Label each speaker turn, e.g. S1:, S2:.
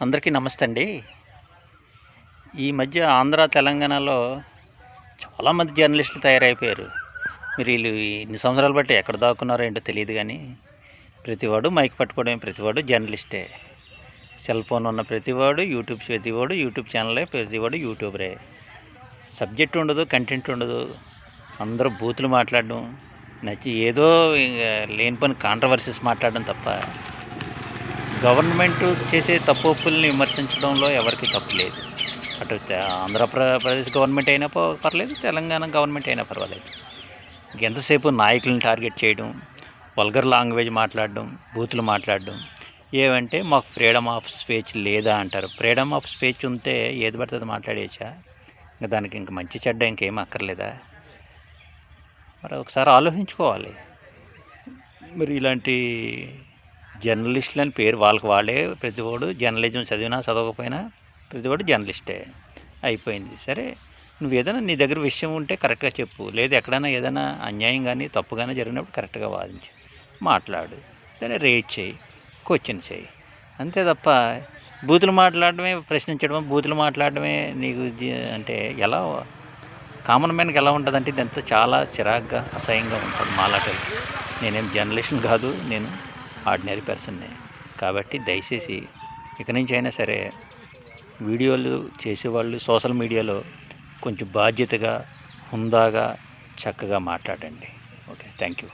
S1: అందరికీ నమస్తే అండి. ఈ మధ్య ఆంధ్ర తెలంగాణలో చాలామంది జర్నలిస్టులు తయారైపోయారు. మీరు వీళ్ళు ఇన్ని సంవత్సరాలు బట్టి ఎక్కడ దాక్కున్నారో ఏంటో తెలియదు కానీ ప్రతివాడు మైక్ పట్టుకోవడమే, ప్రతివాడు జర్నలిస్టే. సెల్ ఫోన్ ఉన్న ప్రతివాడు యూట్యూబ్ ఛానలే, ప్రతివాడు యూట్యూబరే. సబ్జెక్ట్ ఉండదు, కంటెంట్ ఉండదు. అందరూ బూతులు మాట్లాడడం, నచ్చి ఏదో లేని పని కాంట్రవర్సీస్ మాట్లాడడం తప్ప గవర్నమెంట్ చేసే తప్పు ఒప్పుల్ని విమర్శించడంలో ఎవరికి తప్పు లేదు. అటు ఆంధ్రప్రదేశ్ గవర్నమెంట్ అయినా పర్లేదు, తెలంగాణ గవర్నమెంట్ అయినా పర్వాలేదు. ఎంతసేపు నాయకులను టార్గెట్ చేయడం, వల్గర్ లాంగ్వేజ్ మాట్లాడడం, బూతులు మాట్లాడడం. ఏమంటే మాకు ఫ్రీడమ్ ఆఫ్ స్పీచ్ లేదా అంటారు. ఫ్రీడమ్ ఆఫ్ స్పీచ్ ఉంటే ఏది పడితే అది మాట్లాడేయచ్చా? ఇంకా దానికి ఇంక మంచి చెడ్డ ఇంకేం అక్కర్లేదా? మరి ఒకసారి ఆలోచించుకోవాలి. మరి ఇలాంటి జర్నలిస్టులు అని పేరు వాళ్ళే, ప్రతివాడు జర్నలిజం చదివినా చదవకపోయినా ప్రతివాడు జర్నలిస్టే అయిపోయింది. సరే, నువ్వు ఏదైనా నీ దగ్గర విషయం ఉంటే కరెక్ట్గా చెప్పు, లేదు ఎక్కడైనా ఏదైనా అన్యాయం కానీ తప్పు కానీ జరిగినప్పుడు కరెక్ట్గా వాదించు, మాట్లాడు, దాన్ని రేట్ చేయి, క్వశ్చన్ చేయి. అంతే తప్ప బూతులు మాట్లాడడమే, బూతులు మాట్లాడడమే నీకు అంటే ఎలా కామన్ మ్యాన్కి ఎలా ఉంటుంది అంటే ఇదంతా చాలా చిరాగ్గా అసహ్యంగా ఉంటుంది మాలాటలు. నేనేం జర్నలిస్ట్ని కాదు, నేను ఆర్డినరీ పర్సన్నే. కాబట్టి దయచేసి ఇక నుంచి అయినా సరే వీడియోలు చేసేవాళ్ళు సోషల్ మీడియాలో కొంచెం బాధ్యతగా, హుందాగా, చక్కగా మాట్లాడండి. Okay, thank you.